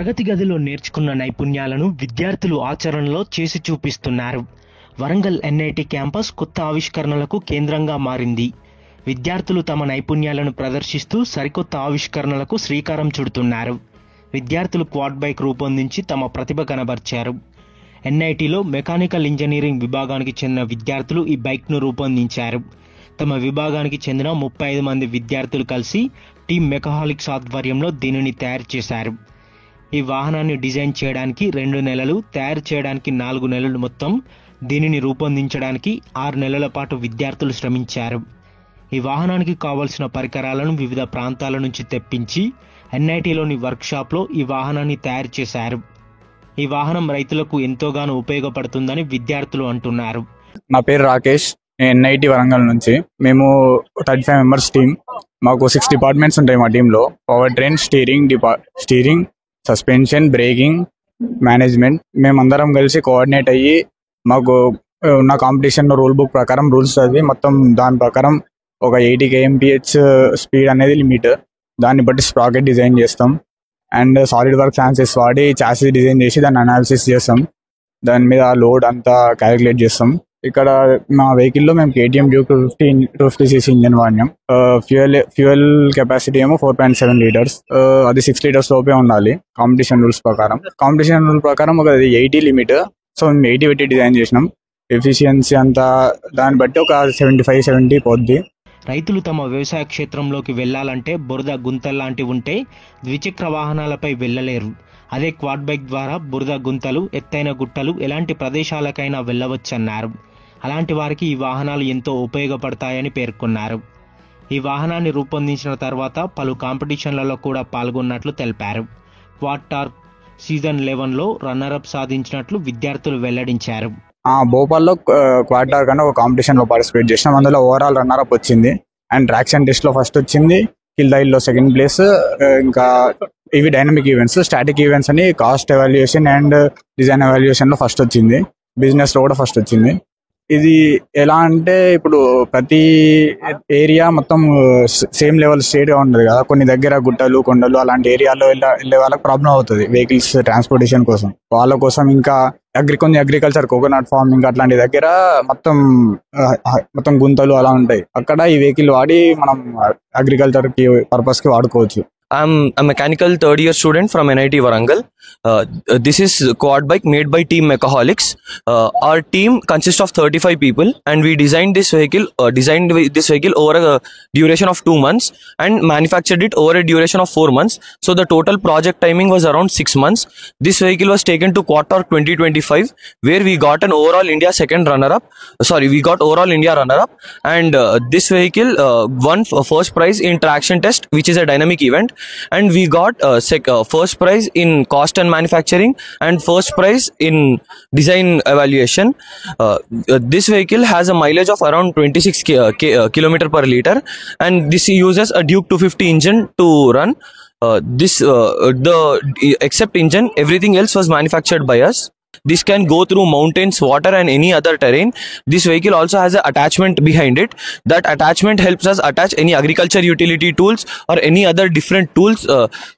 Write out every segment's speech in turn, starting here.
తరగతి గదిలో నేర్చుకున్న నైపుణ్యాలను విద్యార్థులు ఆచరణలో చేసి చూపిస్తున్నారు. వరంగల్ ఎన్ఐటి క్యాంపస్ కొత్త ఆవిష్కరణలకు కేంద్రంగా మారింది. విద్యార్థులు తమ నైపుణ్యాలను ప్రదర్శిస్తూ సరికొత్త ఆవిష్కరణలకు శ్రీకారం చుడుతున్నారు. విద్యార్థులు క్వాడ్ బైక్ రూపొందించి తమ ప్రతిభ కనబర్చారు. ఎన్ఐటిలో మెకానికల్ ఇంజనీరింగ్ విభాగానికి చెందిన విద్యార్థులు ఈ బైక్ను రూపొందించారు. తమ విభాగానికి చెందిన 35 మంది విద్యార్థులు కలిసి టీమ్ మెకాహాలిక్స్ ఆధ్వర్యంలో దీనిని తయారు చేశారు. ఈ వాహనాన్ని డిజైన్ చేయడానికి 2 నెలలు, తయారు చేయడానికి 4 నెలలు, మొత్తం దీనిని రూపొందించడానికి 6 నెలల పాటు విద్యార్థులు శ్రమించారు. ఈ వాహనానికి కావలసిన పరికరాలను వివిధ ప్రాంతాల నుంచి తెప్పించి ఎన్ఐటిలోని వర్క్షాప్లో ఈ వాహనాన్ని తయారు చేశారు. ఈ వాహనం రైతులకు ఎంతోగానో ఉపయోగపడుతుందని విద్యార్థులు అంటున్నారు. నా పేరు రాకేష్, నేను ఎన్ఐటి వరంగల్ నుంచి. మేము 35 మెంబర్స్ టీమ్. మాకు 6 డిపార్ట్మెంట్స్ ఉంటాయి మా టీంలో. Power train, steering, suspension, breaking, management. మేమందరం కలిసి కోఆర్డినేట్ అయ్యి మాకు ఉన్న కాంపిటీషన్ రూల్ బుక్ ప్రకారం రూల్స్ చదివి మొత్తం దాని ప్రకారం ఒక 80 kmph స్పీడ్ అనేది లిమిట్. దాన్ని బట్టి స్ప్రాకెట్ డిజైన్ చేస్తాం అండ్ సాలిడ్ వర్క్ ఫ్యాన్సెస్ వాడి చాసీ డిజైన్ చేసి దాన్ని అనాలిసిస్ చేస్తాం. దాని మీద లోడ్ అంతా క్యాలిక్యులేట్ చేస్తాం. ఇక్కడ మా వెహికల్లో మేము KTM డ్యూక్ 250cc ఇంజన్ వాడినాం. ఫ్యూయల్ కెపాసిటీ ఏమో 4.7 లీటర్స్. అది 6 లీటర్స్ లోపే ఉండాలి కాంపిటీషన్ రూల్ ప్రకారం. ఒక 80 లిమిట్. సో మేము 80 పెట్టి డిజైన్ చేసినాం. ఎఫిషియన్సీ అంతా దాన్ని బట్టి ఒక 75-70 పోద్ది. రైతులు తమ వ్యవసాయ క్షేత్రంలోకి వెళ్లాలంటే బురద గుంతల్లాంటివి ఉంటే ద్విచక్ర వాహనాలపై వెళ్లలేరు. అదే క్వాడ్ బైక్ ద్వారా బురద గుంతలు, ఎత్తైన గుట్టలు, ఎలాంటి ప్రదేశాలకైనా వెళ్లవచ్చన్నారు. అలాంటి వారికి ఈ వాహనాలు ఎంతో ఉపయోగపడతాయని పేర్కొన్నారు. ఈ వాహనాన్ని రూపొందించిన తర్వాత పలు కాంపిటీషన్లలో కూడా పాల్గొన్నట్లు తెలిపారు. క్వాడ్ టార్క్ సీజన్ 11లో రన్నరప్ సాధించినట్లు విద్యార్థులు వెల్లడించారు. భోపాల్లో క్వాడ్ టార్క్ అనే ఒక కాంపిటీషన్ లో పార్టిసిపేట్ చేసినాం. అందులో ఓవరాల్ రన్నరప్ వచ్చింది అండ్ ట్రాక్షన్ టెస్ట్ లో ఫస్ట్ వచ్చింది, హిల్ రైడ్ లో సెకండ్ ప్లేస్. ఇంకా ఇవి డైనమిక్ ఈవెంట్స్. స్టాటిక్ ఈవెంట్స్ అని cost evaluation and design evaluation లో ఫస్ట్ వచ్చింది. బిజినెస్ లో కూడా ఫస్ట్ వచ్చింది. ఇది ఎలా అంటే ఇప్పుడు ప్రతి ఏరియా మొత్తం సేమ్ లెవెల్ స్టేట్ గా ఉండదు కదా. కొన్ని దగ్గర గుట్టలు, కొండలు అలాంటి ఏరియాలో వెళ్ళే వాళ్ళకి ప్రాబ్లం అవుతుంది వెహికల్స్ ట్రాన్స్పోర్టేషన్ కోసం. వాళ్ళ కోసం ఇంకా అగ్రికల్చర్, కోకోనట్ ఫార్మింగ్ అట్లాంటి దగ్గర మొత్తం గుంతలు అలా ఉంటాయి. అక్కడ ఈ వెహికల్ వాడి మనం అగ్రికల్చర్ కి పర్పస్ కి వాడుకోవచ్చు. I'm a mechanical third year student from NIT Warangal. This is quad bike made by Team Mechaholics. Our team consists of 35 people and we designed this vehicle over a duration of 2 months and manufactured it over a duration of 4 months. So the total project timing was around 6 months. This vehicle was taken to Quad Talk 2025 where we got an overall India runner-up and this vehicle won first prize in traction test, which is a dynamic event. And we got first prize in cost and manufacturing and first prize in design evaluation. This vehicle has a mileage of around 26 km per liter and this uses a Duke 250 engine to run. Except engine, everything else was manufactured by us. This can go through mountains, water and any other terrain. This vehicle also has an attachment behind it. That attachment helps us attach any agriculture utility tools or any other different tools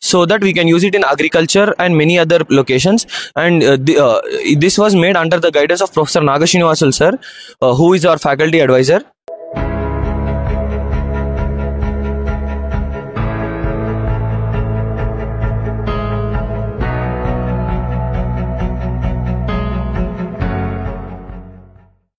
so that we can use it in agriculture and many other locations. And this was made under the guidance of Professor Nagashinivasal sir, who is our faculty advisor.